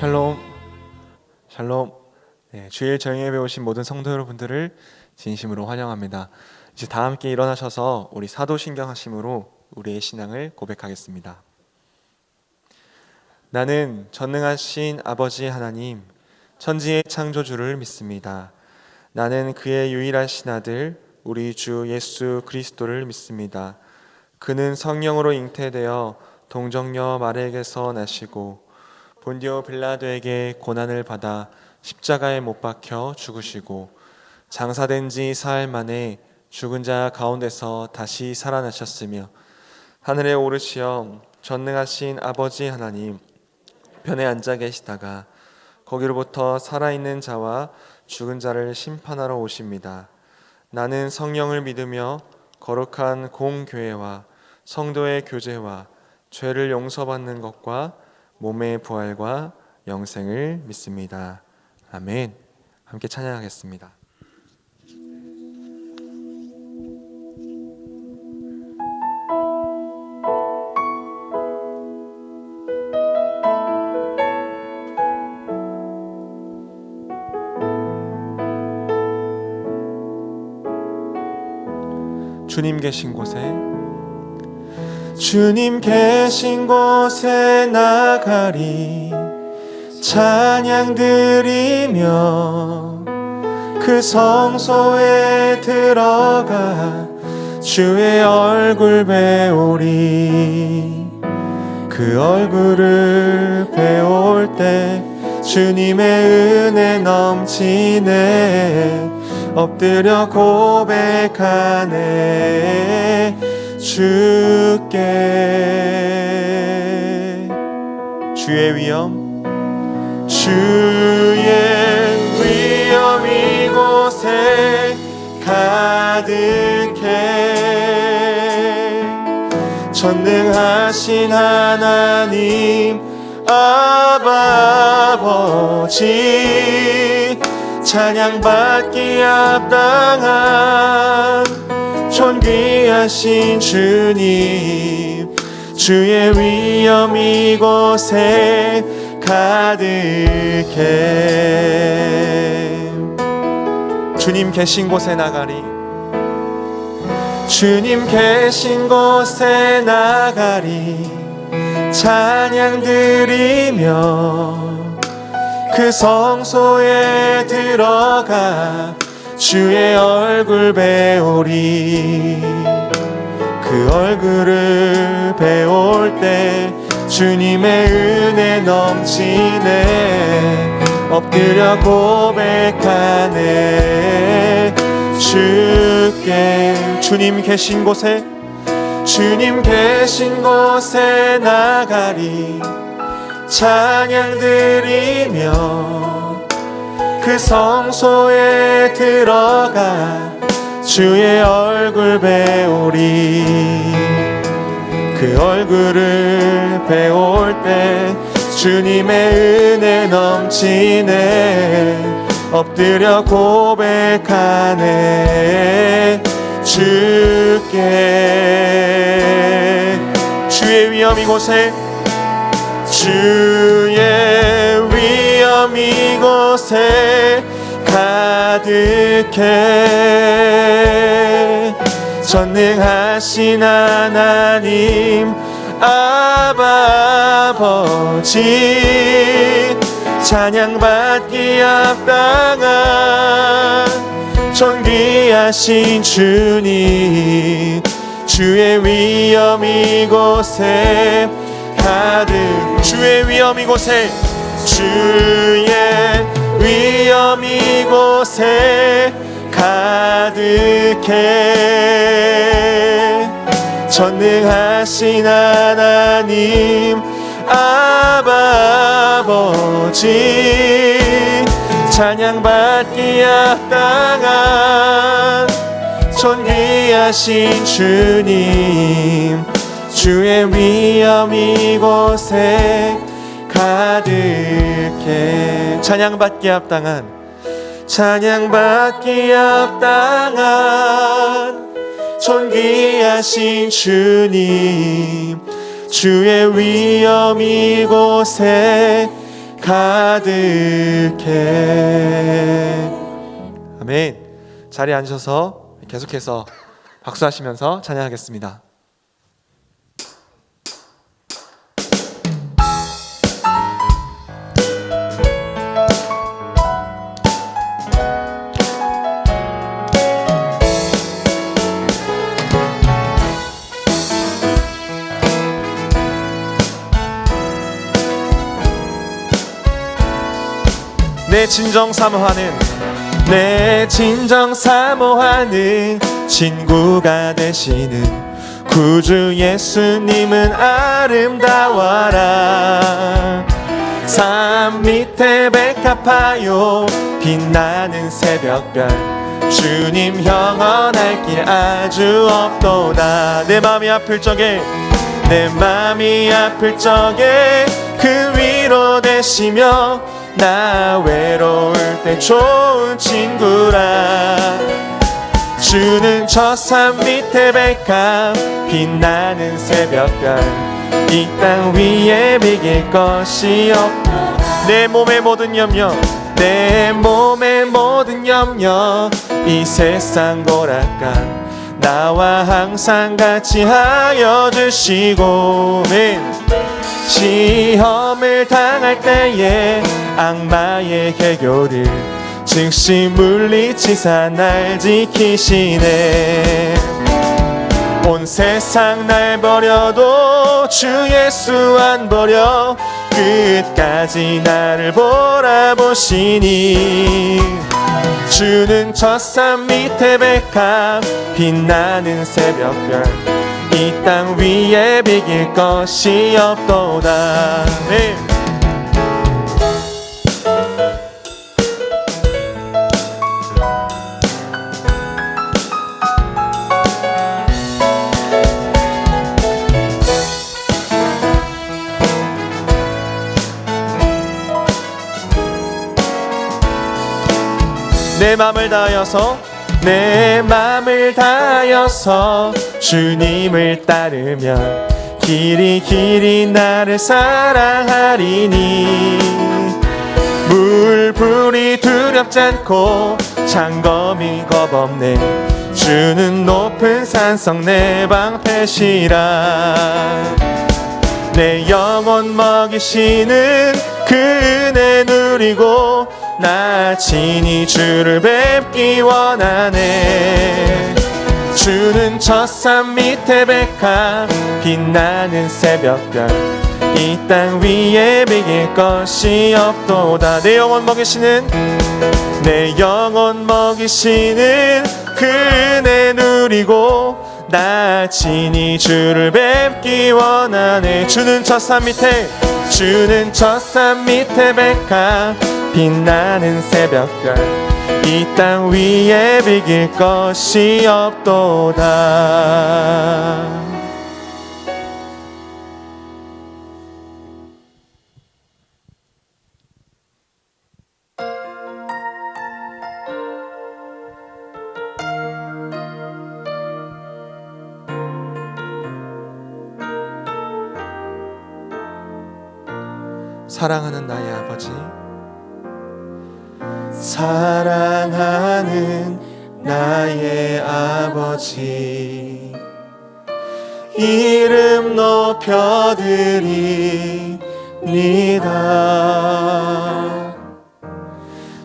샬롬, 샬롬. 주일 저녁 예배 오신 모든 성도 여러분들을 진심으로 환영합니다. 이제 다 함께 일어나셔서 우리 사도신경 하심으로 우리의 신앙을 고백하겠습니다. 나는 전능하신 아버지 하나님, 천지의 창조주를 믿습니다. 나는 그의 유일하신 아들, 우리 주 예수 그리스도를 믿습니다. 그는 성령으로 잉태되어 동정녀 마리아에게서 나시고 본디오 빌라도에게 고난을 받아 십자가에 못 박혀 죽으시고 장사된 지 사흘 만에 죽은 자 가운데서 다시 살아나셨으며 하늘에 오르시어 전능하신 아버지 하나님 편에 앉아 계시다가 거기로부터 살아있는 자와 죽은 자를 심판하러 오십니다. 나는 성령을 믿으며 거룩한 공교회와 성도의 교제와 죄를 용서받는 것과 몸의 부활과 영생을 믿습니다. 아멘. 함께 찬양하겠습니다. 주님 계신 곳에 주님 계신 곳에 나가리 찬양 드리며 그 성소에 들어가 주의 얼굴 배우리 그 얼굴을 배울 때 주님의 은혜 넘치네 엎드려 고백하네 주께 주의 위엄 이곳에 가득해 전능하신 하나님 아버지 찬양받기 합당한 존귀하신 주님 주의 위엄 이곳에 가득해 주님 계신 곳에 나가리 주님 계신 곳에 나가리 찬양 드리며 그 성소에 들어가 주의 얼굴 배우리 그 얼굴을 배울 때 주님의 은혜 넘치네 엎드려 고백하네 주께 주님 계신 곳에 나가리 찬양 드리며 그 성소에 들어가 주의 얼굴 배우리 그 얼굴을 배울 때 주님의 은혜 넘치네 엎드려 고백하네 주께 주의 위엄 이곳에 가득해 전능하신 하나님 아버지 찬양받기 합당한 존귀하신 주님 주의 위엄 이곳에 가득 주의 위엄 이곳에 가득해 전능하신 하나님 아버지 찬양받기 합당한 존귀하신 주님 주의 위엄 이곳에 가득해 찬양받기 합당한 존귀하신 주님 주의 위엄 이곳에 가득해. 아멘. 자리에 앉으셔서 계속해서 박수하시면서 찬양하겠습니다. 내 진정 사모하는 친구가 되시는 구주 예수님은 아름다워라. 산 밑에 백합하여 빛나는 새벽별 주님 영원할 길 아주 없도다. 내 맘이 아플 적에 그 위로 되시며 나 외로울 때 좋은 친구라. 주는 저 산 밑에 백합 빛나는 새벽별 이 땅 위에 비길 것이 없다. 내 몸의 모든 염려 이 세상 고락감 나와 항상 같이 하여 주시고 시험을 당할 때에 악마의 개교를 즉시 물리치사 날 지키시네. 온 세상 날 버려도 주 예수 안 버려 끝까지 나를 보라보시니. 주는 저 산 밑에 백합 빛나는 새벽별 이 땅 위에 비길 것이 없도다. 내 맘을 다하여서 주님을 따르면 길이 나를 사랑하리니. 물불이 두렵지 않고 창검이 겁없네. 주는 높은 산성 내 방패시라. 내 영혼 먹이시는 그 은혜 누리고 나 친히 주를 뵙기 원하네. 주는 저 산 밑에 백합 빛나는 새벽별 이 땅 위에 비길 것이 없도다. 내 영혼 먹이시는 그 은혜 누리고 나 친히 주를 뵙기 원하네. 주는 저 산 밑에 백합 빛나는 새벽별 이 땅 위에 비길 것이 없도다. 사랑하는 나의 아버지, 사랑하는 나의 아버지, 이름 높여드립니다.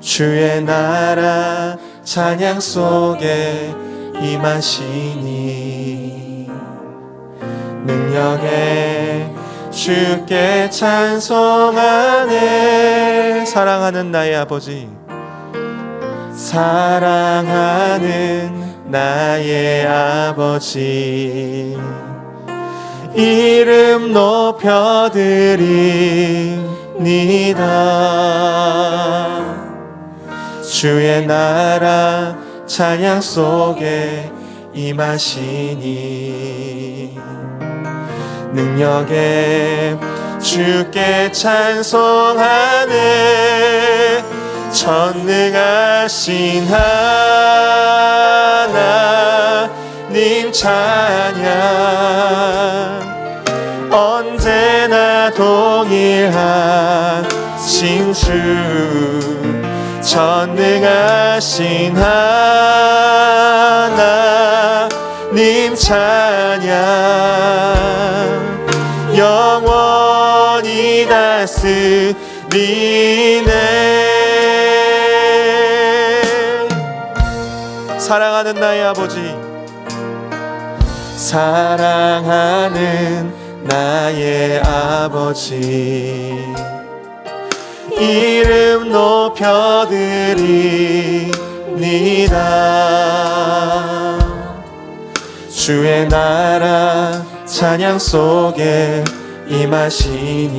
주의 나라 찬양 속에 임하시니 능력에 주께 찬송하네. 사랑하는 나의 아버지, 사랑하는 나의 아버지, 이름 높여드립니다. 주의 나라 찬양 속에 임하시니 능력에 주께 찬송하네. 전능하신 하나님 찬양 언제나 동일하시네. 주 전능하신 하나님 찬양 영원히 다스리네. 사랑하는 나의 아버지, 사랑하는 나의 아버지, 이름 높여드립니다. 주의 나라 찬양 속에 임하시니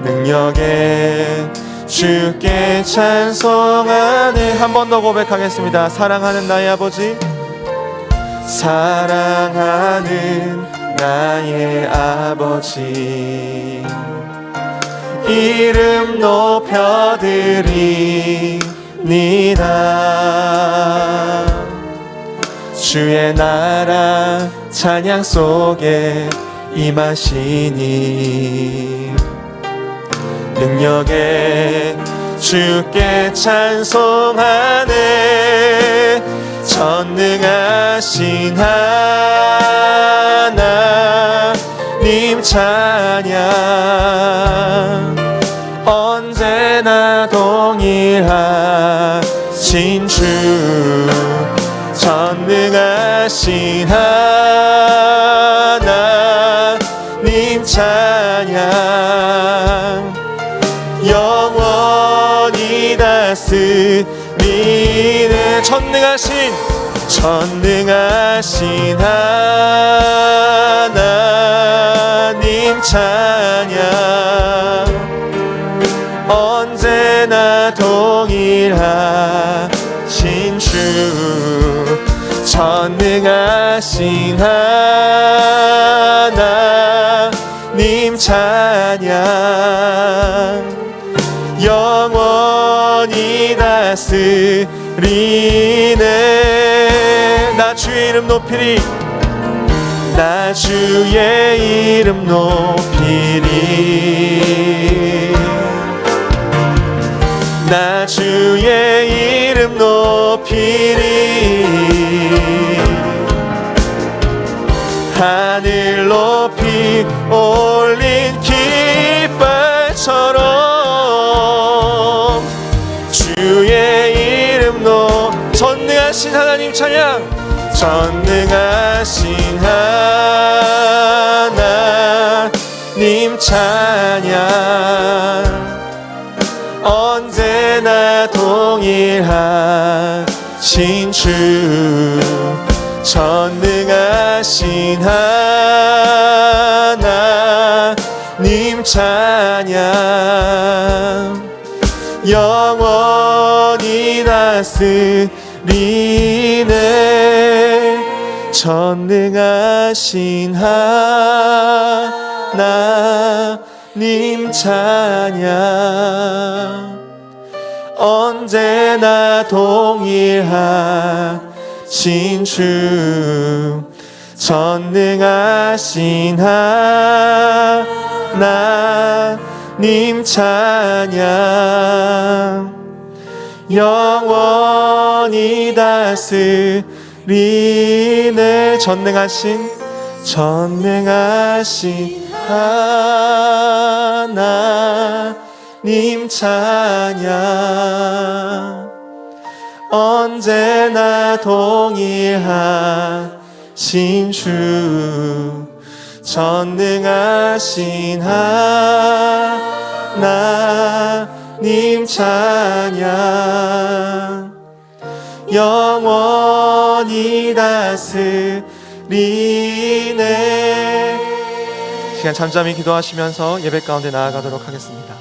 능력에 주께 찬송하네. 한 번 더 고백하겠습니다. 사랑하는 나의 아버지, 사랑하는 나의 아버지, 이름 높여드립니다. 주의 나라 찬양 속에 임하시니 능력에 주께 찬송하네. 전능하신 하나님 찬양 언제나 동일하신 주 전능하신 하나님 찬양 영원히 다스리네. 전능하신 하나님 찬양 언제나 동일하신 주 전능하신 하나님 찬양 영원히 다스리네. 나 주의 이름 높이리, 나 주의 이름 높이리, 나 주의 이름 높이리. 하늘 높이 올린 깃발처럼 주의 이름 전능하신 하나님 찬양 전능하신 하나님 찬양 언제나 동일하신 주 전능하신 하나님 찬양 영원히 다스리네. 전능하신 하나님 찬양 언제나 동일하신 주 전능하신 하나님 찬양 영원히 다스리네. 전능하신 하나님 찬양 언제나 동일하신 주 전능하신 하나님 찬양 영원히 다스리네. 시간 잠잠히 기도하시면서 예배 가운데 나아가도록 하겠습니다.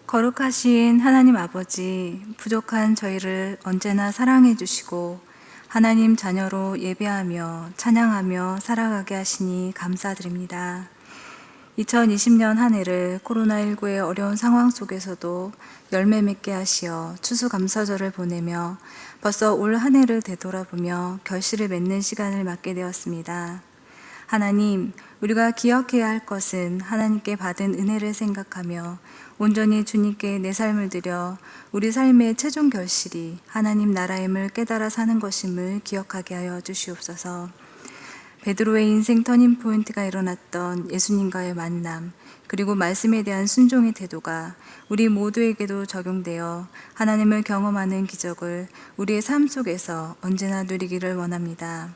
거룩하신 하나님 아버지, 부족한 저희를 언제나 사랑해 주시고 하나님 자녀로 예배하며 찬양하며 살아가게 하시니 감사드립니다. 2020년 한 해를 코로나19의 어려운 상황 속에서도 열매 맺게 하시어 추수감사절을 보내며 벌써 올 한 해를 되돌아보며 결실을 맺는 시간을 맞게 되었습니다. 하나님, 우리가 기억해야 할 것은 하나님께 받은 은혜를 생각하며 온전히 주님께 내 삶을 드려 우리 삶의 최종 결실이 하나님 나라임을 깨달아 사는 것임을 기억하게 하여 주시옵소서. 베드로의 인생 터닝 포인트가 일어났던 예수님과의 만남, 그리고 말씀에 대한 순종의 태도가 우리 모두에게도 적용되어 하나님을 경험하는 기적을 우리의 삶 속에서 언제나 누리기를 원합니다.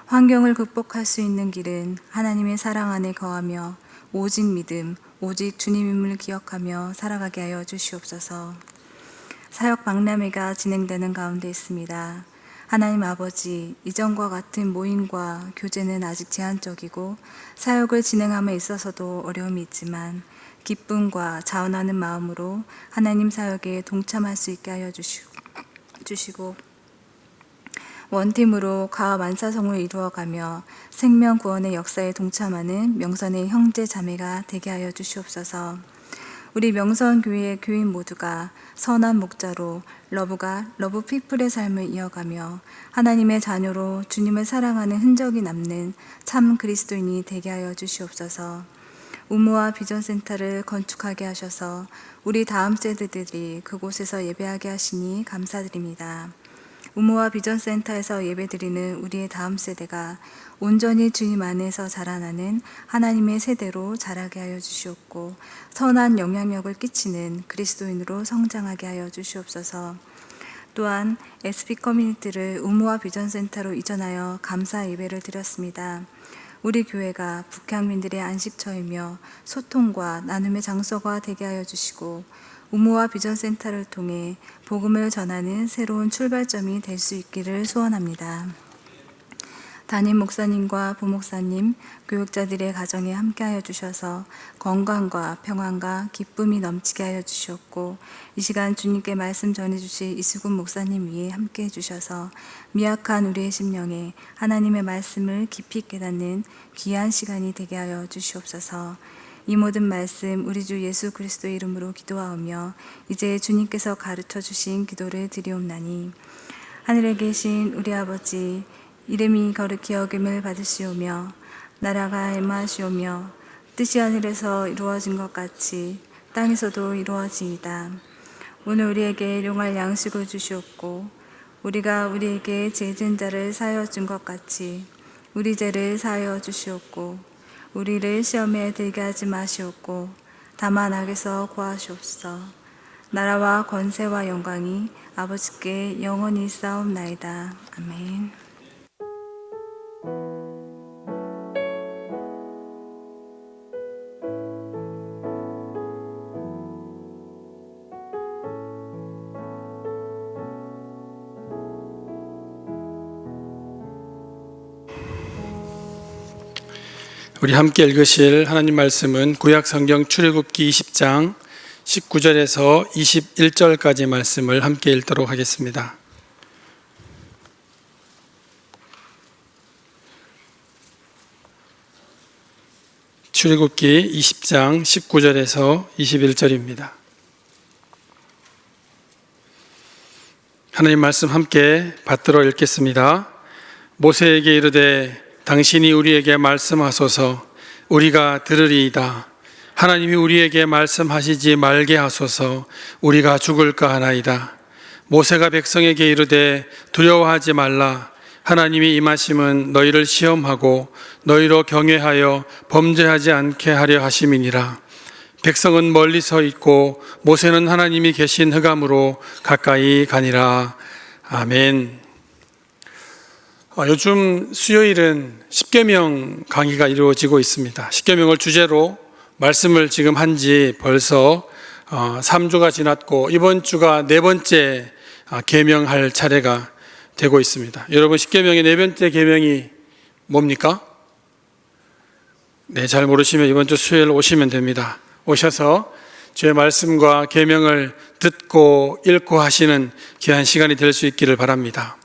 환경을 극복할 수 있는 길은 하나님의 사랑 안에 거하며 오직 믿음, 오직 주님임을 기억하며 살아가게 하여 주시옵소서. 사역 박람회가 진행되는 가운데 있습니다. 하나님 아버지, 이전과 같은 모임과 교제는 아직 제한적이고 사역을 진행함에 있어서도 어려움이 있지만 기쁨과 자원하는 마음으로 하나님 사역에 동참할 수 있게 하여 주시고 원팀으로 가와 만사성을 이루어가며 생명 구원의 역사에 동참하는 명선의 형제 자매가 되게 하여 주시옵소서. 우리 명선교회의 교인 모두가 선한 목자로 러브 피플의 삶을 이어가며 하나님의 자녀로 주님을 사랑하는 흔적이 남는 참 그리스도인이 되게 하여 주시옵소서. 우무와 비전센터를 건축하게 하셔서 우리 다음 세대들이 그곳에서 예배하게 하시니 감사드립니다. 우무와 비전센터에서 예배드리는 우리의 다음 세대가 온전히 주님 안에서 자라나는 하나님의 세대로 자라게 하여 주시옵고 선한 영향력을 끼치는 그리스도인으로 성장하게 하여 주시옵소서. 또한 SP 커뮤니티를 우무와 비전센터로 이전하여 감사 예배를 드렸습니다. 우리 교회가 북향민들의 안식처이며 소통과 나눔의 장소가 되게 하여 주시고 우무와 비전센터를 통해 복음을 전하는 새로운 출발점이 될 수 있기를 소원합니다. 담임 목사님과 부목사님, 교육자들의 가정에 함께하여 주셔서 건강과 평안과 기쁨이 넘치게 하여 주셨고 이 시간 주님께 말씀 전해주실 이수근 목사님 위에 함께해 주셔서 미약한 우리의 심령에 하나님의 말씀을 깊이 깨닫는 귀한 시간이 되게 하여 주시옵소서. 이 모든 말씀 우리 주 예수 그리스도의 이름으로 기도하오며 이제 주님께서 가르쳐 주신 기도를 드리옵나니 하늘에 계신 우리 아버지, 이름이 거룩히 여김을 받으시오며 나라가 임하시오며 뜻이 하늘에서 이루어진 것 같이 땅에서도 이루어지이다. 오늘 우리에게 일용할 양식을 주시옵고 우리가 우리에게 죄진 자를 사하여 준 것 같이 우리 죄를 사하여 주시옵고 우리를 시험에 들게 하지 마시옵고 다만 악에서 구하시옵소서. 나라와 권세와 영광이 아버지께 영원히 있사옵나이다. 아멘. 우리 함께 읽으실 하나님 말씀은 구약 성경 출애굽기 20장 19절에서 21절까지 말씀을 함께 읽도록 하겠습니다. 출애굽기 20장 19절에서 21절입니다. 하나님 말씀 함께 받들어 읽겠습니다. 모세에게 이르되 당신이 우리에게 말씀하소서 우리가 들으리이다. 하나님이 우리에게 말씀하시지 말게 하소서 우리가 죽을까 하나이다. 모세가 백성에게 이르되 두려워하지 말라. 하나님이 임하심은 너희를 시험하고 너희로 경외하여 범죄하지 않게 하려 하심이니라. 백성은 멀리 서 있고 모세는 하나님이 계신 흑암으로 가까이 가니라. 아멘. 요즘 수요일은 십계명 강의가 이루어지고 있습니다. 십계명을 주제로 말씀을 지금 한 지 벌써 3주가 지났고 이번 주가 네 번째 계명할 차례가 되고 있습니다. 여러분 십계명의 네 번째 계명이 뭡니까? 네, 잘 모르시면 이번 주 수요일 오시면 됩니다. 오셔서 주의 말씀과 계명을 듣고 읽고 하시는 귀한 시간이 될 수 있기를 바랍니다.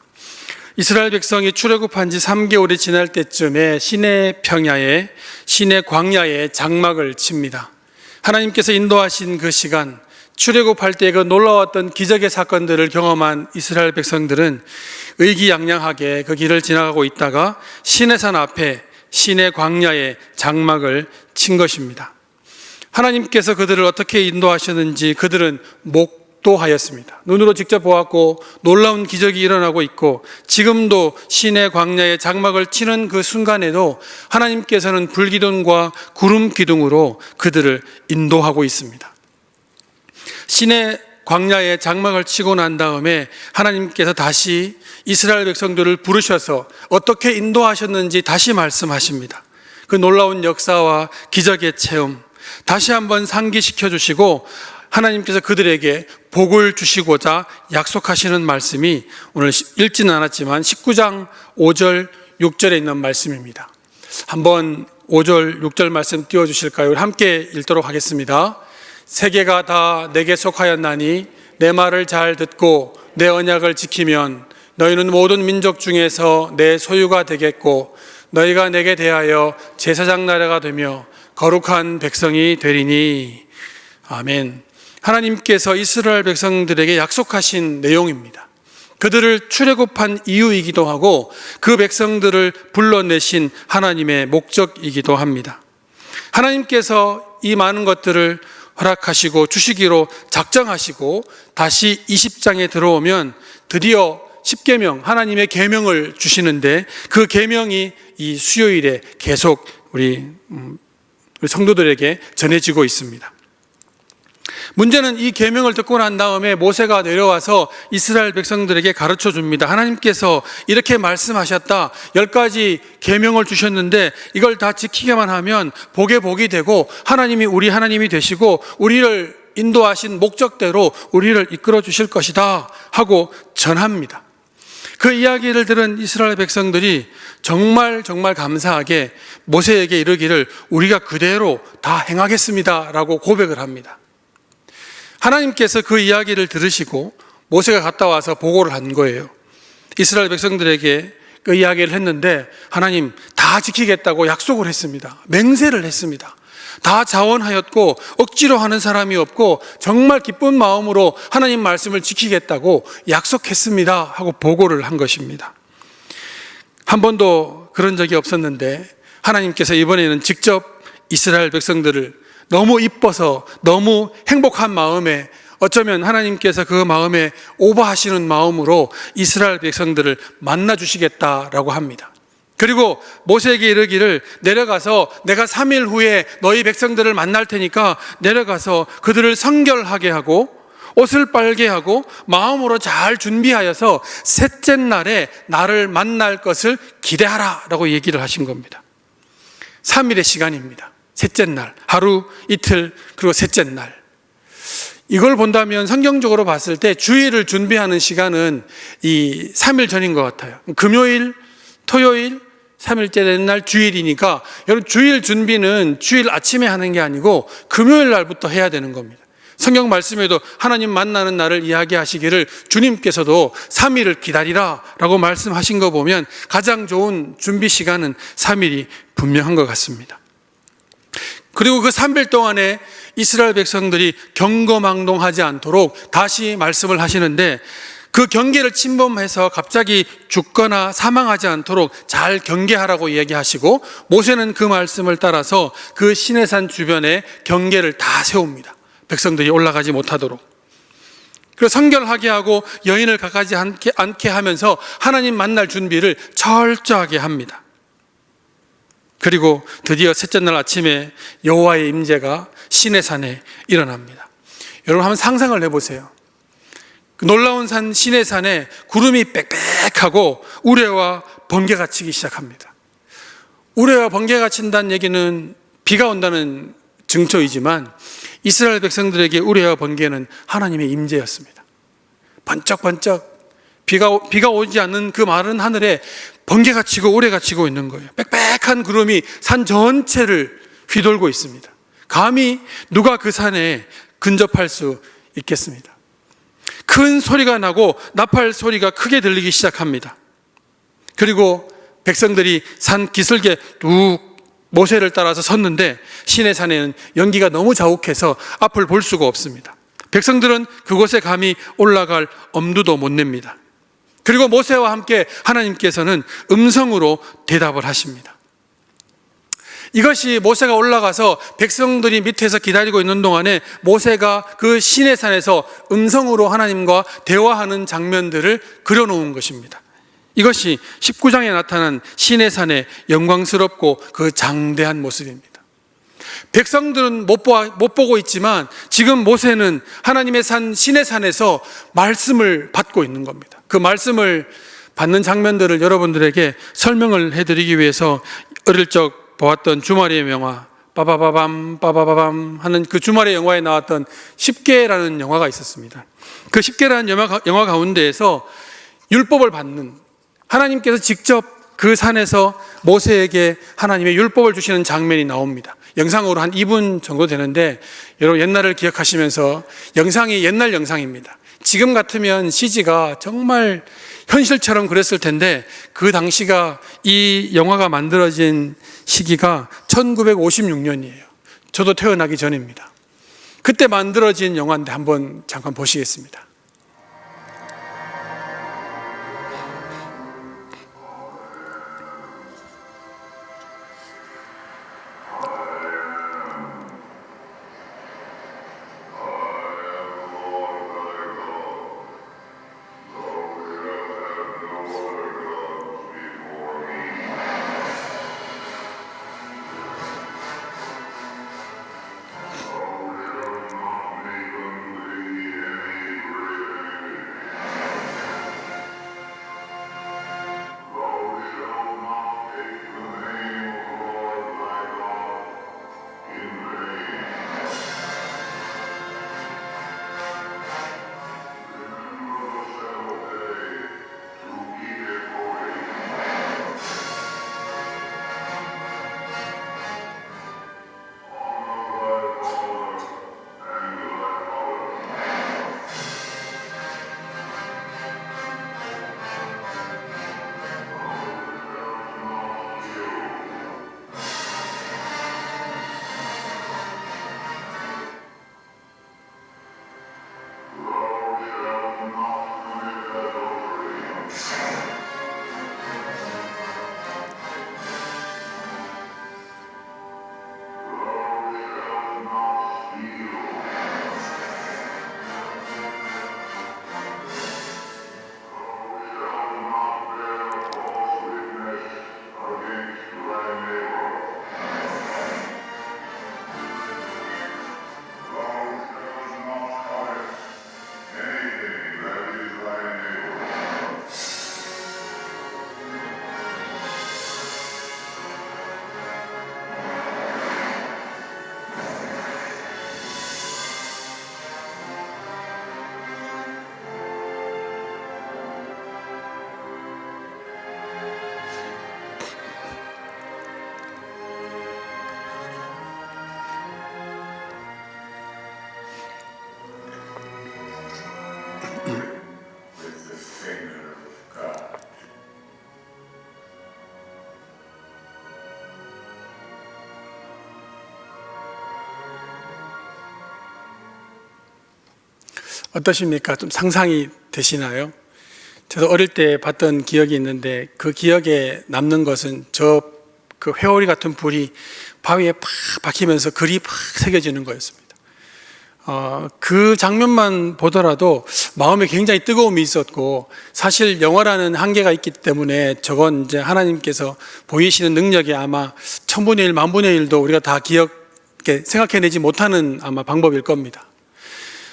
이스라엘 백성이 출애굽한 지 3개월이 지날 때쯤에 시내 평야에, 시내 광야에 장막을 칩니다. 하나님께서 인도하신 그 시간, 출애굽할 때 그 놀라웠던 기적의 사건들을 경험한 이스라엘 백성들은 의기양양하게 그 길을 지나가고 있다가 시내산 앞에, 시내 광야에 장막을 친 것입니다. 하나님께서 그들을 어떻게 인도하셨는지 그들은 목도하였습니다. 눈으로 직접 보았고 놀라운 기적이 일어나고 있고, 지금도 시내 광야에 장막을 치는 그 순간에도 하나님께서는 불기둥과 구름 기둥으로 그들을 인도하고 있습니다. 시내 광야에 장막을 치고 난 다음에 하나님께서 다시 이스라엘 백성들을 부르셔서 어떻게 인도하셨는지 다시 말씀하십니다. 그 놀라운 역사와 기적의 체험 다시 한번 상기시켜 주시고, 하나님께서 그들에게 복을 주시고자 약속하시는 말씀이 오늘 읽지는 않았지만 19장 5절 6절에 있는 말씀입니다. 한번 5절 6절 말씀 띄워주실까요? 함께 읽도록 하겠습니다. 세계가 다 내게 속하였나니 내 말을 잘 듣고 내 언약을 지키면 너희는 모든 민족 중에서 내 소유가 되겠고, 너희가 내게 대하여 제사장 나라가 되며 거룩한 백성이 되리니. 아멘. 하나님께서 이스라엘 백성들에게 약속하신 내용입니다. 그들을 출애굽한 이유이기도 하고 그 백성들을 불러내신 하나님의 목적이기도 합니다. 하나님께서 이 많은 것들을 허락하시고 주시기로 작정하시고 다시 20장에 들어오면 드디어 십계명, 하나님의 계명을 주시는데, 그 계명이 이 수요일에 계속 우리 성도들에게 전해지고 있습니다. 문제는 이 계명을 듣고 난 다음에 모세가 내려와서 이스라엘 백성들에게 가르쳐 줍니다. 하나님께서 이렇게 말씀하셨다. 10가지 계명을 주셨는데 이걸 다 지키게만 하면 복에 복이 되고 하나님이 우리 하나님이 되시고 우리를 인도하신 목적대로 우리를 이끌어 주실 것이다 하고 전합니다. 그 이야기를 들은 이스라엘 백성들이 정말 감사하게 모세에게 이르기를 우리가 그대로 다 행하겠습니다 라고 고백을 합니다. 하나님께서 그 이야기를 들으시고 모세가 갔다 와서 보고를 한 거예요. 이스라엘 백성들에게 그 이야기를 했는데 하나님 다 지키겠다고 약속을 했습니다. 맹세를 했습니다. 다 자원하였고 억지로 하는 사람이 없고 정말 기쁜 마음으로 하나님 말씀을 지키겠다고 약속했습니다 하고 보고를 한 것입니다. 한 번도 그런 적이 없었는데 하나님께서 이번에는 직접 이스라엘 백성들을 너무 이뻐서 너무 행복한 마음에, 어쩌면 하나님께서 그 마음에 오버하시는 마음으로 이스라엘 백성들을 만나 주시겠다라고 합니다. 그리고 모세에게 이르기를 내려가서 내가 3일 후에 너희 백성들을 만날 테니까 내려가서 그들을 성결하게 하고 옷을 빨게 하고 마음으로 잘 준비하여서 셋째 날에 나를 만날 것을 기대하라 라고 얘기를 하신 겁니다. 3일의 시간입니다. 셋째 날, 하루, 이틀, 그리고 셋째 날. 이걸 본다면 성경적으로 봤을 때 주일을 준비하는 시간은 이 3일 전인 것 같아요. 금요일, 토요일, 3일째 되는 날 주일이니까 여러분 주일 준비는 주일 아침에 하는 게 아니고 금요일 날부터 해야 되는 겁니다. 성경 말씀에도 하나님 만나는 날을 이야기하시기를 주님께서도 3일을 기다리라 라고 말씀하신 거 보면 가장 좋은 준비 시간은 3일이 분명한 것 같습니다. 그리고 그 3일 동안에 이스라엘 백성들이 경거망동하지 않도록 다시 말씀을 하시는데, 그 경계를 침범해서 갑자기 죽거나 사망하지 않도록 잘 경계하라고 이야기하시고, 모세는 그 말씀을 따라서 그 시내산 주변에 경계를 다 세웁니다. 백성들이 올라가지 못하도록. 그리고 성결하게 하고 여인을 가까이 않게 하면서 하나님 만날 준비를 철저하게 합니다. 그리고 드디어 셋째 날 아침에 여호와의 임재가 시내산에 일어납니다. 여러분 한번 상상을 해보세요. 그 놀라운 산 시내산에 구름이 빽빽하고 우레와 번개가 치기 시작합니다. 우레와 번개가 친다는 얘기는 비가 온다는 증초이지만 이스라엘 백성들에게 우레와 번개는 하나님의 임재였습니다. 번쩍번쩍 비가 오지 않는 그 마른 하늘에 번개가 치고 우레가 치고 있는 거예요. 빽빽한 구름이 산 전체를 휘돌고 있습니다. 감히 누가 그 산에 근접할 수 있겠습니다. 큰 소리가 나고 나팔 소리가 크게 들리기 시작합니다. 그리고 백성들이 산 기슭에 뚝 모세를 따라서 섰는데 시내산에는 연기가 너무 자욱해서 앞을 볼 수가 없습니다. 백성들은 그곳에 감히 올라갈 엄두도 못 냅니다. 그리고 모세와 함께 하나님께서는 음성으로 대답을 하십니다. 이것이 모세가 올라가서 백성들이 밑에서 기다리고 있는 동안에 모세가 그 시내산에서 음성으로 하나님과 대화하는 장면들을 그려놓은 것입니다. 이것이 19장에 나타난 시내산의 영광스럽고 그 장대한 모습입니다. 백성들은 못 보고 있지만 지금 모세는 하나님의 산 시내산에서 말씀을 받고 있는 겁니다. 그 말씀을 받는 장면들을 여러분들에게 설명을 해드리기 위해서 어릴 적 보았던 주말의 명화 빠바바밤 빠바바밤 하는 그 주말의 영화에 나왔던 10계라는 영화가 있었습니다. 그 10계라는 영화 가운데에서 율법을 받는, 하나님께서 직접 그 산에서 모세에게 하나님의 율법을 주시는 장면이 나옵니다. 영상으로 한 2분 정도 되는데 여러분 옛날을 기억하시면서, 영상이 옛날 영상입니다. 지금 같으면 CG가 정말 현실처럼 그랬을 텐데 그 당시가, 이 영화가 만들어진 시기가 1956년이에요. 저도 태어나기 전입니다. 그때 만들어진 영화인데 한번 잠깐 보시겠습니다. 어떠십니까? 좀 상상이 되시나요? 저도 어릴 때 봤던 기억이 있는데 그 기억에 남는 것은 그 회오리 같은 불이 바위에 팍 박히면서 글이 팍 새겨지는 거였습니다. 그 장면만 보더라도 마음에 굉장히 뜨거움이 있었고, 사실 영화라는 한계가 있기 때문에 저건 이제 하나님께서 보이시는 능력이 아마 1000분의 1, 10,000분의 1도 우리가 다 생각해내지 못하는 아마 방법일 겁니다.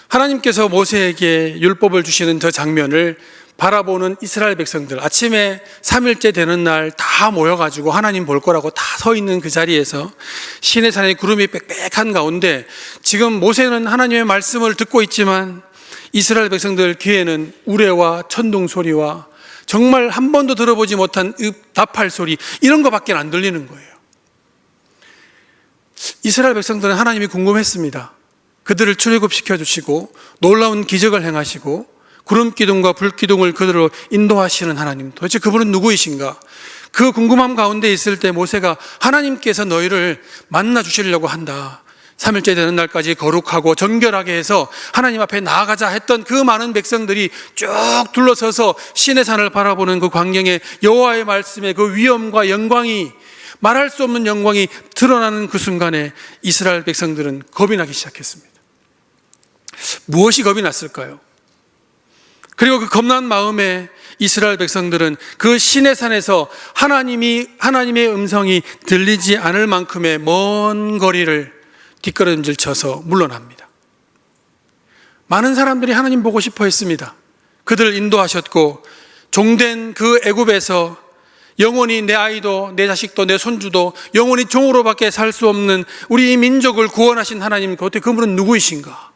하나님께서 모세에게 율법을 주시는 저 장면을 바라보는 이스라엘 백성들, 아침에 3일째 되는 날 다 모여가지고 하나님 볼 거라고 다 서 있는 그 자리에서 시내산의 구름이 빽빽한 가운데 지금 모세는 하나님의 말씀을 듣고 있지만 이스라엘 백성들 귀에는 우레와 천둥 소리와 정말 한 번도 들어보지 못한 나팔 소리, 이런 거밖에 안 들리는 거예요. 이스라엘 백성들은 하나님이 궁금했습니다. 그들을 출애굽시켜 주시고 놀라운 기적을 행하시고 구름 기둥과 불 기둥을 그대로 인도하시는 하나님, 도대체 그분은 누구이신가? 그 궁금함 가운데 있을 때 모세가 하나님께서 너희를 만나 주시려고 한다, 3일째 되는 날까지 거룩하고 정결하게 해서 하나님 앞에 나아가자 했던 그 많은 백성들이 쭉 둘러서서 시내 산을 바라보는 그 광경에 여호와의 말씀에 그 위엄과 영광이, 말할 수 없는 영광이 드러나는 그 순간에 이스라엘 백성들은 겁이 나기 시작했습니다. 무엇이 겁이 났을까요? 그리고 그 겁난 마음에 이스라엘 백성들은 그 시내산에서 하나님의 음성이 들리지 않을 만큼의 먼 거리를 뒷걸음질 쳐서 물러납니다. 많은 사람들이 하나님 보고 싶어 했습니다. 그들을 인도하셨고 종된 그 애굽에서 영원히 내 아이도 내 자식도 내 손주도 영원히 종으로밖에 살 수 없는 우리 이 민족을 구원하신 하나님, 도대체 그분은 누구이신가?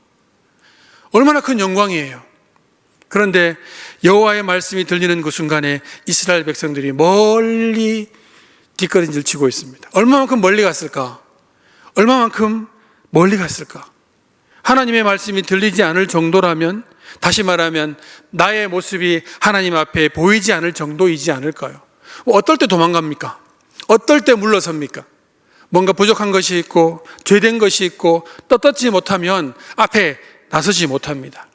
얼마나 큰 영광이에요. 그런데 여호와의 말씀이 들리는 그 순간에 이스라엘 백성들이 멀리 뒷걸음질 치고 있습니다. 얼마만큼 멀리 갔을까? 얼마만큼 멀리 갔을까? 하나님의 말씀이 들리지 않을 정도라면, 다시 말하면 나의 모습이 하나님 앞에 보이지 않을 정도이지 않을까요? 어떨 때 도망갑니까? 어떨 때 물러섭니까? 뭔가 부족한 것이 있고 죄된 것이 있고 떳떳지 못하면 앞에 나서지 못합니다.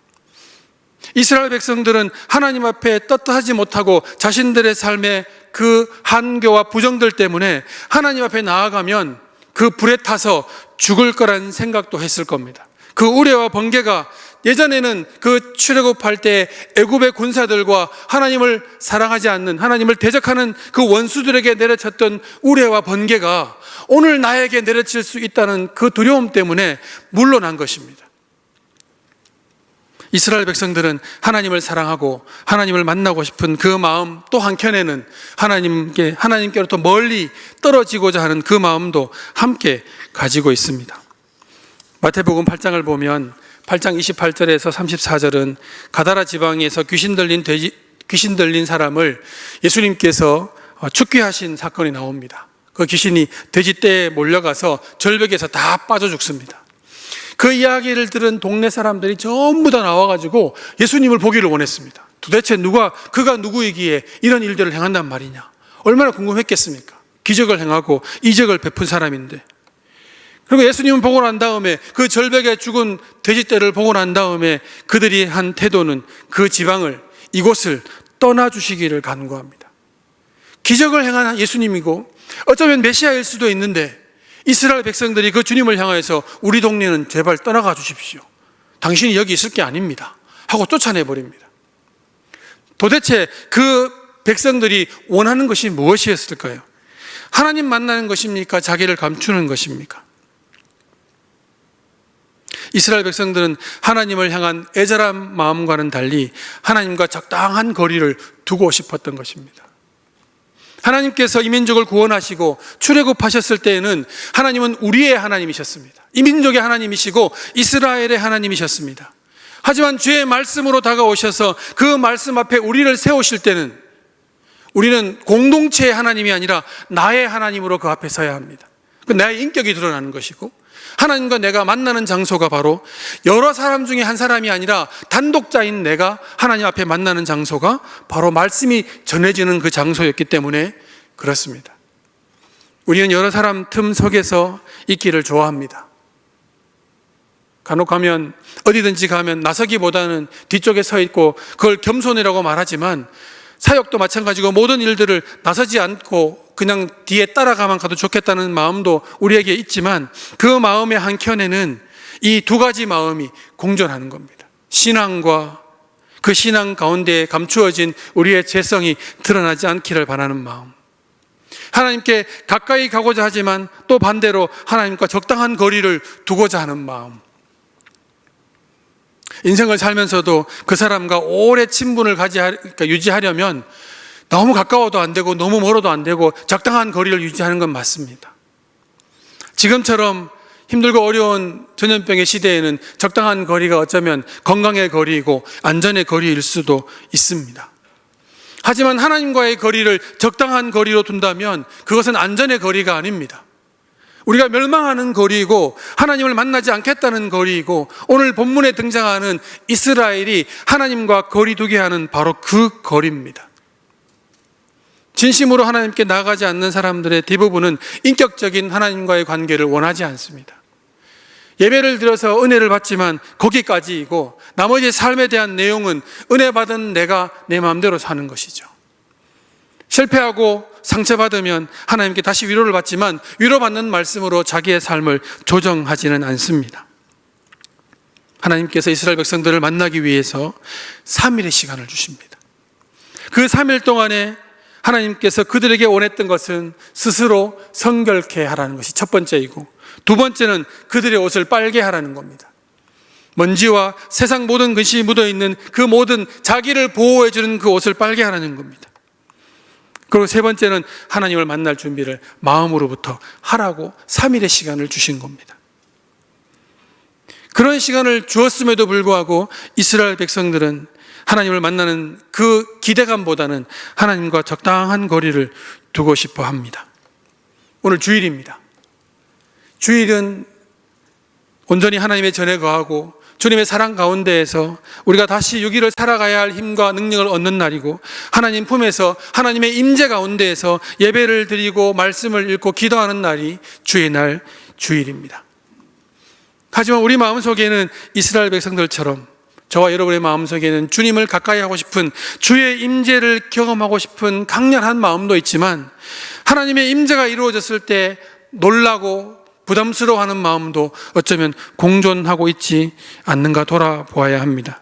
이스라엘 백성들은 하나님 앞에 떳떳하지 못하고 자신들의 삶의 그 한계와 부정들 때문에 하나님 앞에 나아가면 그 불에 타서 죽을 거란 생각도 했을 겁니다. 그 우레와 번개가 예전에는 그 출애굽할 때 애굽의 군사들과 하나님을 사랑하지 않는, 하나님을 대적하는 그 원수들에게 내려쳤던 우레와 번개가 오늘 나에게 내려칠 수 있다는 그 두려움 때문에 물러난 것입니다. 이스라엘 백성들은 하나님을 사랑하고 하나님을 만나고 싶은 그 마음, 또 한켠에는 하나님께로부터 멀리 떨어지고자 하는 그 마음도 함께 가지고 있습니다. 마태복음 8장을 보면 8장 28절에서 34절은 가다라 지방에서 귀신 들린 사람을 예수님께서 축귀하신 사건이 나옵니다. 그 귀신이 돼지떼에 몰려가서 절벽에서 다 빠져 죽습니다. 그 이야기를 들은 동네 사람들이 전부 다 나와가지고 예수님을 보기를 원했습니다. 도대체 그가 누구이기에 이런 일들을 행한단 말이냐, 얼마나 궁금했겠습니까? 기적을 행하고 이적을 베푼 사람인데. 그리고 예수님을 보고 난 다음에, 그 절벽에 죽은 돼지떼를 보고 난 다음에 그들이 한 태도는 그 지방을, 이곳을 떠나주시기를 간구합니다. 기적을 행한 예수님이고 어쩌면 메시아일 수도 있는데 이스라엘 백성들이 그 주님을 향해서 우리 동네는 제발 떠나가 주십시오, 당신이 여기 있을 게 아닙니다 하고 쫓아내버립니다. 도대체 그 백성들이 원하는 것이 무엇이었을까요? 하나님 만나는 것입니까? 자기를 감추는 것입니까? 이스라엘 백성들은 하나님을 향한 애절한 마음과는 달리 하나님과 적당한 거리를 두고 싶었던 것입니다. 하나님께서 이 민족을 구원하시고 출애굽하셨을 때에는 하나님은 우리의 하나님이셨습니다. 이 민족의 하나님이시고 이스라엘의 하나님이셨습니다. 하지만 주의 말씀으로 다가오셔서 그 말씀 앞에 우리를 세우실 때는 우리는 공동체의 하나님이 아니라 나의 하나님으로 그 앞에 서야 합니다. 나의 인격이 드러나는 것이고, 하나님과 내가 만나는 장소가 바로 여러 사람 중에 한 사람이 아니라 단독자인 내가 하나님 앞에 만나는 장소가 바로 말씀이 전해지는 그 장소였기 때문에 그렇습니다. 우리는 여러 사람 틈 속에서 있기를 좋아합니다. 간혹 가면, 어디든지 가면 나서기보다는 뒤쪽에 서 있고 그걸 겸손이라고 말하지만, 사역도 마찬가지고 모든 일들을 나서지 않고 그냥 뒤에 따라가만 가도 좋겠다는 마음도 우리에게 있지만, 그 마음의 한켠에는 이 두 가지 마음이 공존하는 겁니다. 신앙과 그 신앙 가운데 감추어진 우리의 죄성이 드러나지 않기를 바라는 마음, 하나님께 가까이 가고자 하지만 또 반대로 하나님과 적당한 거리를 두고자 하는 마음. 인생을 살면서도 그 사람과 오래 친분을 유지하려면 너무 가까워도 안 되고 너무 멀어도 안 되고 적당한 거리를 유지하는 건 맞습니다. 지금처럼 힘들고 어려운 전염병의 시대에는 적당한 거리가 어쩌면 건강의 거리이고 안전의 거리일 수도 있습니다. 하지만 하나님과의 거리를 적당한 거리로 둔다면 그것은 안전의 거리가 아닙니다. 우리가 멸망하는 거리이고 하나님을 만나지 않겠다는 거리이고 오늘 본문에 등장하는 이스라엘이 하나님과 거리 두게 하는 바로 그 거리입니다. 진심으로 하나님께 나아가지 않는 사람들의 대부분은 인격적인 하나님과의 관계를 원하지 않습니다. 예배를 드려서 은혜를 받지만 거기까지이고 나머지 삶에 대한 내용은 은혜 받은 내가 내 마음대로 사는 것이죠. 실패하고 상처받으면 하나님께 다시 위로를 받지만 위로받는 말씀으로 자기의 삶을 조정하지는 않습니다. 하나님께서 이스라엘 백성들을 만나기 위해서 3일의 시간을 주십니다. 그 3일 동안에 하나님께서 그들에게 원했던 것은 스스로 성결케 하라는 것이 첫 번째이고, 두 번째는 그들의 옷을 빨게 하라는 겁니다. 먼지와 세상 모든 것이 묻어있는 그 모든 자기를 보호해주는 그 옷을 빨게 하라는 겁니다. 그리고 세 번째는 하나님을 만날 준비를 마음으로부터 하라고 3일의 시간을 주신 겁니다. 그런 시간을 주었음에도 불구하고 이스라엘 백성들은 하나님을 만나는 그 기대감보다는 하나님과 적당한 거리를 두고 싶어 합니다. 오늘 주일입니다. 주일은 온전히 하나님의 전에 거하고 주님의 사랑 가운데에서 우리가 다시 6일을 살아가야 할 힘과 능력을 얻는 날이고, 하나님 품에서 하나님의 임재 가운데에서 예배를 드리고 말씀을 읽고 기도하는 날이 주의 날 주일입니다. 하지만 우리 마음속에는 이스라엘 백성들처럼 저와 여러분의 마음속에는 주님을 가까이 하고 싶은, 주의 임재를 경험하고 싶은 강렬한 마음도 있지만 하나님의 임재가 이루어졌을 때 놀라고 부담스러워하는 마음도 어쩌면 공존하고 있지 않는가 돌아보아야 합니다.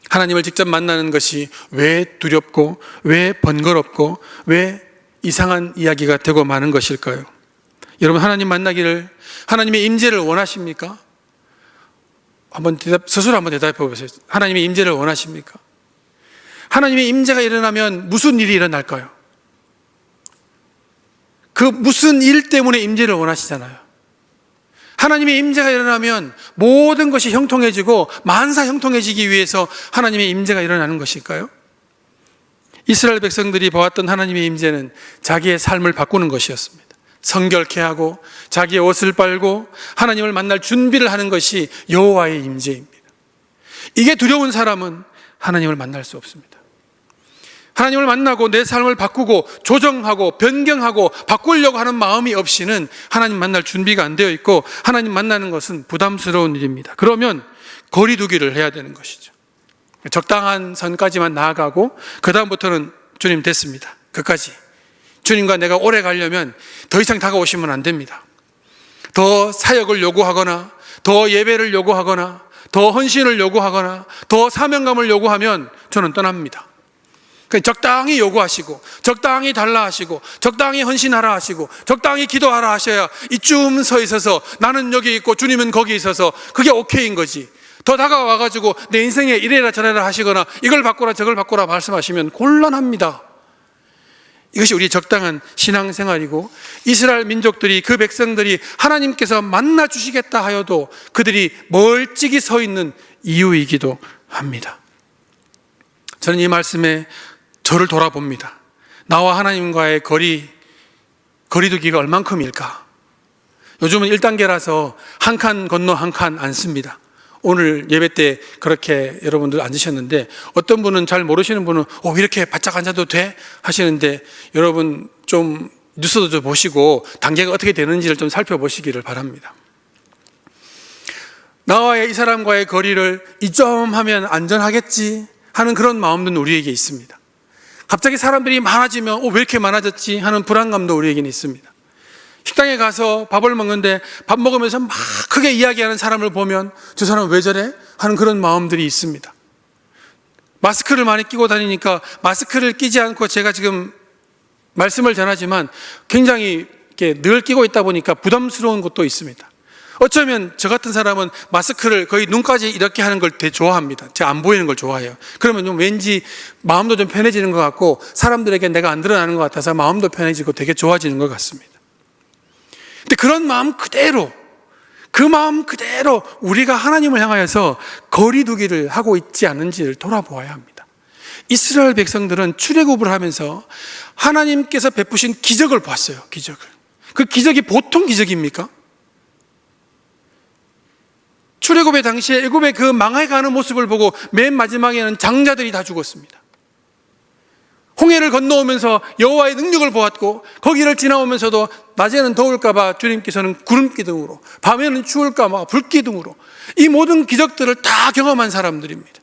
하나님을 직접 만나는 것이 왜 두렵고 왜 번거롭고 왜 이상한 이야기가 되고 마는 것일까요? 여러분, 하나님 만나기를, 하나님의 임재를 원하십니까? 스스로 한번 대답해 보세요. 하나님의 임재를 원하십니까? 하나님의 임재가 일어나면 무슨 일이 일어날까요? 그 무슨 일 때문에 임재를 원하시잖아요. 하나님의 임재가 일어나면 모든 것이 형통해지고 만사 형통해지기 위해서 하나님의 임재가 일어나는 것일까요? 이스라엘 백성들이 보았던 하나님의 임재는 자기의 삶을 바꾸는 것이었습니다. 성결케 하고 자기의 옷을 빨고 하나님을 만날 준비를 하는 것이 여호와의 임재입니다. 이게 두려운 사람은 하나님을 만날 수 없습니다. 하나님을 만나고 내 삶을 바꾸고 조정하고 변경하고 바꾸려고 하는 마음이 없이는 하나님 만날 준비가 안 되어 있고, 하나님 만나는 것은 부담스러운 일입니다. 그러면 거리 두기를 해야 되는 것이죠. 적당한 선까지만 나아가고 그 다음부터는 주님 됐습니다. 끝까지 주님과 내가 오래 가려면 더 이상 다가오시면 안 됩니다. 더 사역을 요구하거나 더 예배를 요구하거나 더 헌신을 요구하거나 더 사명감을 요구하면 저는 떠납니다. 적당히 요구하시고 적당히 달라 하시고 적당히 헌신하라 하시고 적당히 기도하라 하셔야 이쯤 서 있어서 나는 여기 있고 주님은 거기 있어서 그게 오케이인 거지. 더 다가와가지고 내 인생에 이래라 저래라 하시거나 이걸 바꾸라 저걸 바꾸라 말씀하시면 곤란합니다. 이것이 우리의 적당한 신앙생활이고, 이스라엘 민족들이, 그 백성들이 하나님께서 만나 주시겠다 하여도 그들이 멀찍이 서 있는 이유이기도 합니다. 저는 이 말씀에 저를 돌아봅니다. 나와 하나님과의 거리두기가 얼만큼일까? 요즘은 1단계라서 한 칸 건너 한 칸 안 씁니다. 오늘 예배 때 그렇게 여러분들 앉으셨는데, 어떤 분은 잘 모르시는 분은 이렇게 바짝 앉아도 돼? 하시는데, 여러분 좀 뉴스도 좀 보시고 단계가 어떻게 되는지를 좀 살펴보시기를 바랍니다. 나와의 이 사람과의 거리를 이점 하면 안전하겠지 하는 그런 마음도 우리에게 있습니다. 갑자기 사람들이 많아지면 왜 이렇게 많아졌지 하는 불안감도 우리에게는 있습니다. 식당에 가서 밥을 먹는데 밥 먹으면서 막 크게 이야기하는 사람을 보면 저 사람 왜 저래? 하는 그런 마음들이 있습니다. 마스크를 많이 끼고 다니니까 마스크를 끼지 않고 제가 지금 말씀을 전하지만 굉장히 이렇게 늘 끼고 있다 보니까 부담스러운 것도 있습니다. 어쩌면 저 같은 사람은 마스크를 거의 눈까지 이렇게 하는 걸 되게 좋아합니다. 제가 안 보이는 걸 좋아해요. 그러면 좀 왠지 마음도 좀 편해지는 것 같고 사람들에게 내가 안 드러나는 것 같아서 마음도 편해지고 되게 좋아지는 것 같습니다. 근데 그런 마음 그대로, 그 마음 그대로 우리가 하나님을 향하여서 거리두기를 하고 있지 않은지를 돌아보아야 합니다. 이스라엘 백성들은 출애굽을 하면서 하나님께서 베푸신 기적을 봤어요. 기적을. 그 기적이 보통 기적입니까? 출애굽의 당시에 애굽의 그 망해가는 모습을 보고 맨 마지막에는 장자들이 다 죽었습니다. 홍해를 건너오면서 여호와의 능력을 보았고, 거기를 지나오면서도 낮에는 더울까 봐 주님께서는 구름 기둥으로, 밤에는 추울까 봐 불 기둥으로 이 모든 기적들을 다 경험한 사람들입니다.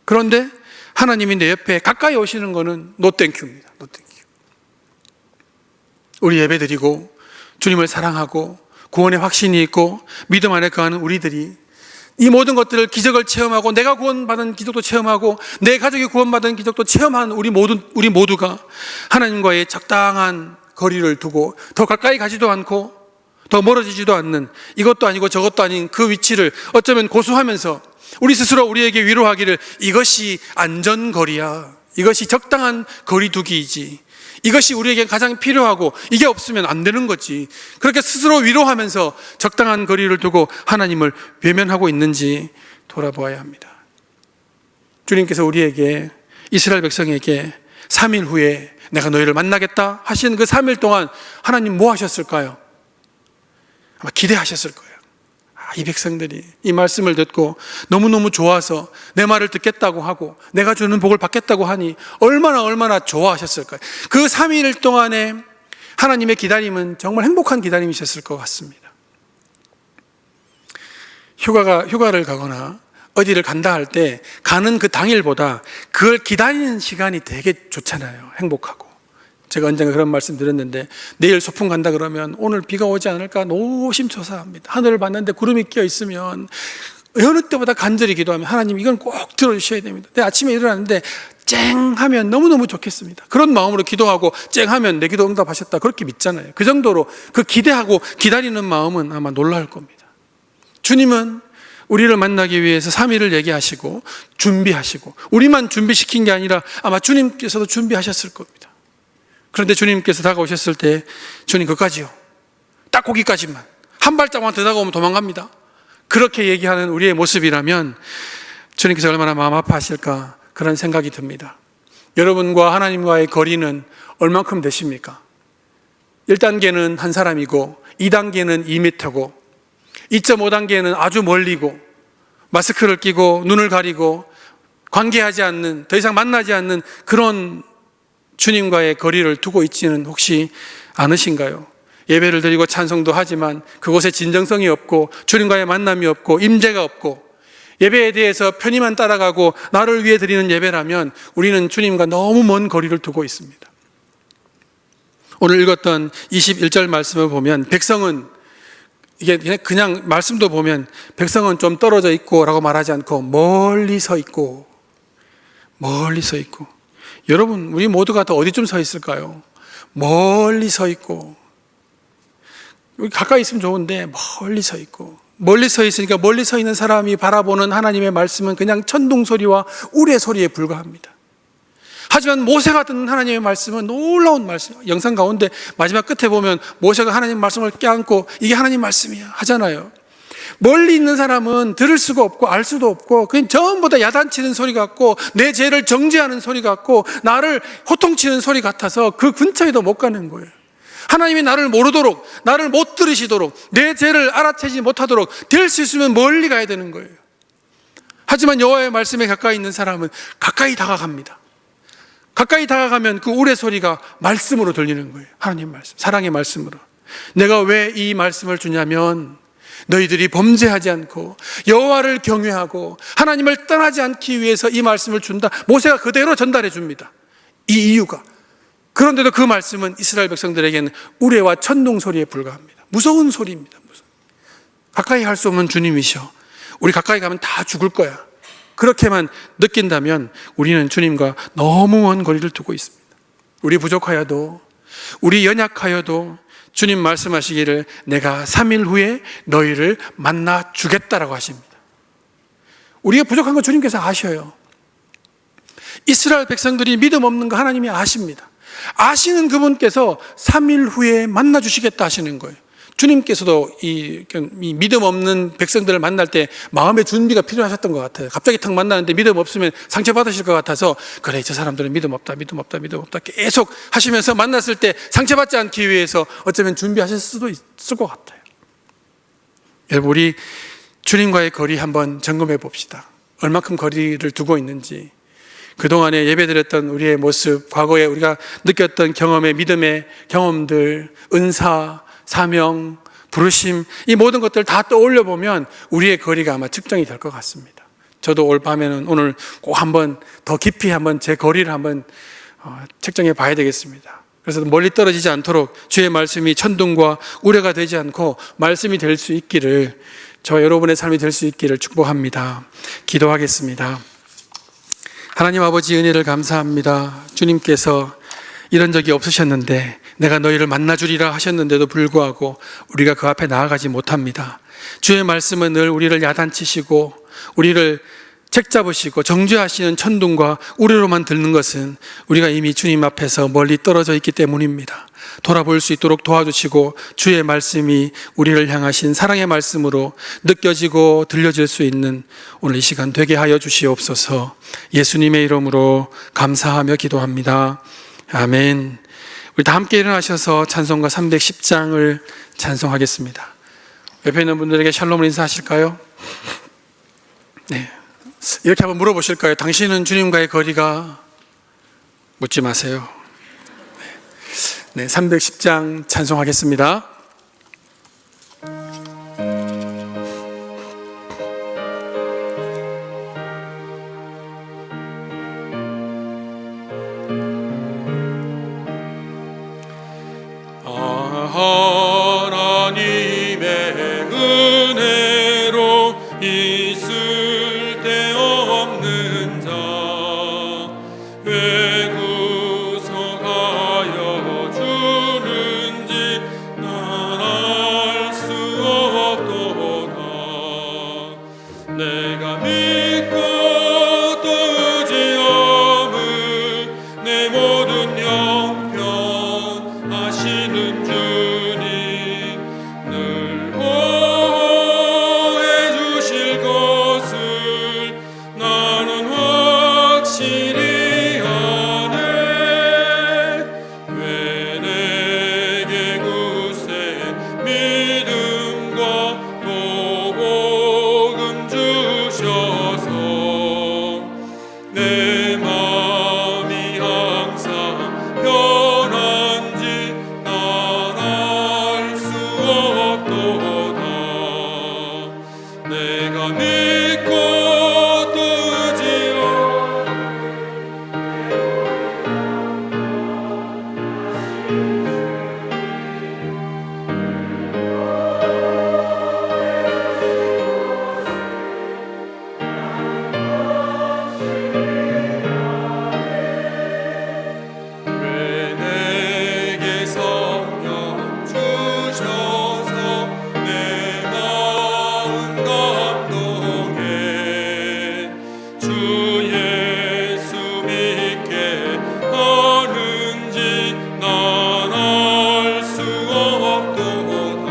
그런데 하나님이 내 옆에 가까이 오시는 것은 노땡큐입니다. 노땡큐. 우리 예배드리고 주님을 사랑하고 구원의 확신이 있고 믿음 안에 거하는 우리들이 이 모든 것들을, 기적을 체험하고 내가 구원받은 기적도 체험하고 내 가족이 구원받은 기적도 체험한 우리 모두가 하나님과의 적당한 거리를 두고 더 가까이 가지도 않고 더 멀어지지도 않는, 이것도 아니고 저것도 아닌 그 위치를 어쩌면 고수하면서 우리 스스로 우리에게 위로하기를, 이것이 안전거리야, 이것이 적당한 거리두기이지, 이것이 우리에게 가장 필요하고 이게 없으면 안 되는 거지, 그렇게 스스로 위로하면서 적당한 거리를 두고 하나님을 외면하고 있는지 돌아보아야 합니다. 주님께서 우리에게, 이스라엘 백성에게 3일 후에 내가 너희를 만나겠다 하신 그 3일 동안 하나님 뭐 하셨을까요? 아마 기대하셨을 거예요. 이 백성들이 이 말씀을 듣고 너무너무 좋아서 내 말을 듣겠다고 하고 내가 주는 복을 받겠다고 하니 얼마나 좋아하셨을까요? 그 3일 동안에 하나님의 기다림은 정말 행복한 기다림이셨을 것 같습니다. 휴가를 가거나 어디를 간다 할 때 가는 그 당일보다 그걸 기다리는 시간이 되게 좋잖아요. 행복하고. 제가 언젠가 그런 말씀 드렸는데, 내일 소풍 간다 그러면 오늘 비가 오지 않을까 노심초사합니다. 하늘을 봤는데 구름이 끼어 있으면 어느 때보다 간절히 기도하면 하나님 이건 꼭 들어주셔야 됩니다. 내 아침에 일어났는데 쨍 하면 너무너무 좋겠습니다. 그런 마음으로 기도하고 쨍 하면 내 기도 응답하셨다, 그렇게 믿잖아요. 그 정도로 그 기대하고 기다리는 마음은 아마 놀라울 겁니다. 주님은 우리를 만나기 위해서 3일을 얘기하시고 준비하시고, 우리만 준비시킨 게 아니라 아마 주님께서도 준비하셨을 겁니다. 그런데 주님께서 다가오셨을 때 주님 그까지요, 딱 거기까지만, 한 발짝만 더 다가오면 도망갑니다, 그렇게 얘기하는 우리의 모습이라면 주님께서 얼마나 마음 아파하실까 그런 생각이 듭니다. 여러분과 하나님과의 거리는 얼만큼 되십니까? 1단계는 한 사람이고 2단계는 2m고 2.5단계는 아주 멀리고 마스크를 끼고 눈을 가리고 관계하지 않는, 더 이상 만나지 않는 그런 주님과의 거리를 두고 있지는 혹시 않으신가요? 예배를 드리고 찬송도 하지만 그곳에 진정성이 없고 주님과의 만남이 없고 임재가 없고 예배에 대해서 편의만 따라가고 나를 위해 드리는 예배라면 우리는 주님과 너무 먼 거리를 두고 있습니다. 오늘 읽었던 21절 말씀을 보면 백성은, 이게 그냥 말씀도 보면 백성은 좀 떨어져 있고 라고 말하지 않고 멀리 서 있고, 멀리 서 있고. 여러분, 우리 모두가 더 어디쯤 서 있을까요? 멀리 서 있고. 우리 가까이 있으면 좋은데 멀리 서 있고, 멀리 서 있으니까 멀리 서 있는 사람이 바라보는 하나님의 말씀은 그냥 천둥 소리와 우레 소리에 불과합니다. 하지만 모세가 듣는 하나님의 말씀은 놀라운 말씀. 영상 가운데 마지막 끝에 보면 모세가 하나님 말씀을 껴안고 이게 하나님 말씀이야 하잖아요. 멀리 있는 사람은 들을 수가 없고 알 수도 없고 그냥 전부 다 야단치는 소리 같고 내 죄를 정죄하는 소리 같고 나를 호통치는 소리 같아서 그 근처에도 못 가는 거예요. 하나님이 나를 모르도록, 나를 못 들으시도록, 내 죄를 알아채지 못하도록 될 수 있으면 멀리 가야 되는 거예요. 하지만 여호와의 말씀에 가까이 있는 사람은 가까이 다가갑니다. 가까이 다가가면 그 우레 소리가 말씀으로 들리는 거예요. 하나님 말씀, 사랑의 말씀으로. 내가 왜 이 말씀을 주냐면 너희들이 범죄하지 않고 여호와를 경외하고 하나님을 떠나지 않기 위해서 이 말씀을 준다. 모세가 그대로 전달해 줍니다. 이 이유가. 그런데도 그 말씀은 이스라엘 백성들에게는 우레와 천둥 소리에 불과합니다. 무서운 소리입니다. 가까이 할 수 없는 주님이셔. 우리 가까이 가면 다 죽을 거야. 그렇게만 느낀다면 우리는 주님과 너무 먼 거리를 두고 있습니다. 우리 부족하여도, 우리 연약하여도 주님 말씀하시기를 내가 3일 후에 너희를 만나 주겠다라고 하십니다. 우리가 부족한 거 주님께서 아셔요. 이스라엘 백성들이 믿음 없는 거 하나님이 아십니다. 아시는 그분께서 3일 후에 만나 주시겠다 하시는 거예요. 주님께서도 이 믿음 없는 백성들을 만날 때 마음의 준비가 필요하셨던 것 같아요. 갑자기 탁 만나는데 믿음 없으면 상처받으실 것 같아서 그래 저 사람들은 믿음 없다 계속 하시면서 만났을 때 상처받지 않기 위해서 어쩌면 준비하실 수도 있을 것 같아요. 여러분, 우리 주님과의 거리 한번 점검해 봅시다. 얼마큼 거리를 두고 있는지, 그동안에 예배드렸던 우리의 모습, 과거에 우리가 느꼈던 경험의 믿음의 경험들, 은사, 사명, 부르심, 이 모든 것들을 다 떠올려 보면 우리의 거리가 아마 측정이 될 것 같습니다. 저도 올 밤에는 오늘 꼭 한번 더 깊이 한번 제 거리를 한번 측정해 봐야 되겠습니다. 그래서 멀리 떨어지지 않도록 주의 말씀이 천둥과 우려가 되지 않고 말씀이 될 수 있기를, 저 여러분의 삶이 될 수 있기를 축복합니다. 기도하겠습니다. 하나님 아버지, 은혜를 감사합니다. 주님께서 이런 적이 없으셨는데 내가 너희를 만나주리라 하셨는데도 불구하고 우리가 그 앞에 나아가지 못합니다. 주의 말씀은 늘 우리를 야단치시고 우리를 책잡으시고 정죄하시는 천둥과 우려로만 듣는 것은 우리가 이미 주님 앞에서 멀리 떨어져 있기 때문입니다. 돌아볼 수 있도록 도와주시고 주의 말씀이 우리를 향하신 사랑의 말씀으로 느껴지고 들려질 수 있는 오늘 이 시간 되게 하여 주시옵소서. 예수님의 이름으로 감사하며 기도합니다. 아멘. 우리 다 함께 일어나셔서 찬송가 310장을 찬송하겠습니다. 옆에 있는 분들에게 샬롬을 인사하실까요? 네. 이렇게 한번 물어보실까요? 당신은 주님과의 거리가? 묻지 마세요. 네, 310장 찬송하겠습니다. 하나님의 은혜로 있을 데 없는 자, 왜 구속하여 주는지 난 알 수 없도다. 내가 믿고 또 의지함은 내 모든 형편하시는 주님 늘 보호해 주실 것을 나는 확실히 아네. 왜 내게 굳센 믿음과 또 복음 주셔서 내 마음이 항상 편한지 난 알 수 없도다. 내가 믿고 또 의지하고 왜 내게 성령 주셔서 내 마음 감동해. 주 예수 믿게 하는지 난 알 수 없도다.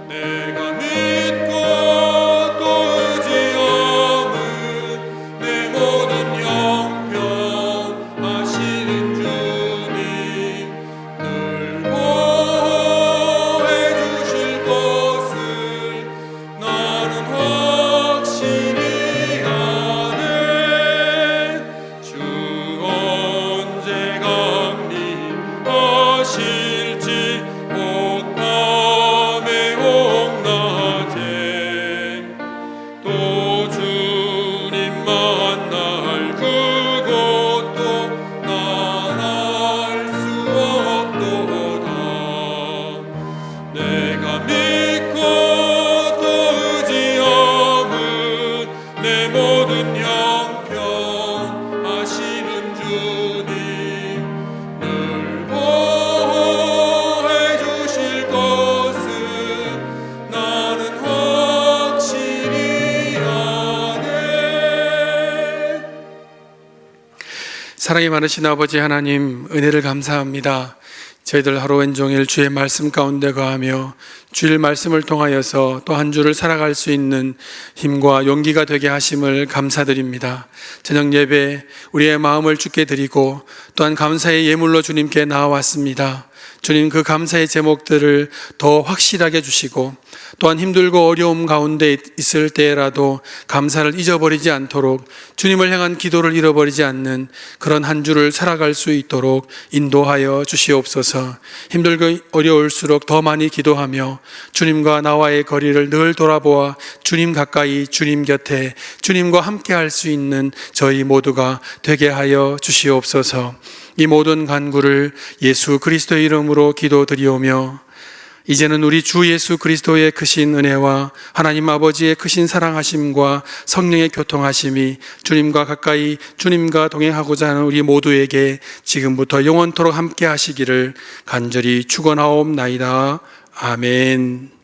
내가 믿고 또 의지함은 내 모든 형편하시는 주님 늘 보호해 주실 것을 나는 확실히 아네. 주 언제 강림하실지 혹밤에 혹낮에 또 주님 만날 그것도 난 알 수 없도다. 내가 믿고 또 의지함은 내 모든 형편하시는 주님 늘 보호해 주실 것을 나는 확실히 아네. 사랑이 많으신 아버지 하나님, 은혜를 감사합니다. 저희들 하루 온종일 주의 말씀 가운데 거하며 주일 말씀을 통하여서 또 한 주를 살아갈 수 있는 힘과 용기가 되게 하심을 감사드립니다. 저녁 예배 우리의 마음을 주께 드리고 또한 감사의 예물로 주님께 나아왔습니다. 주님, 그 감사의 제목들을 더 확실하게 주시고 또한 힘들고 어려움 가운데 있을 때라도 감사를 잊어버리지 않도록 주님을 향한 기도를 잃어버리지 않는 그런 한 주를 살아갈 수 있도록 인도하여 주시옵소서. 힘들고 어려울수록 더 많이 기도하며 주님과 나와의 거리를 늘 돌아보아 주님 가까이, 주님 곁에, 주님과 함께 할 수 있는 저희 모두가 되게 하여 주시옵소서. 이 모든 간구를 예수 그리스도의 이름으로 기도드리오며 이제는 우리 주 예수 그리스도의 크신 은혜와 하나님 아버지의 크신 사랑하심과 성령의 교통하심이 주님과 가까이, 주님과 동행하고자 하는 우리 모두에게 지금부터 영원토록 함께 하시기를 간절히 축원하옵나이다. 아멘.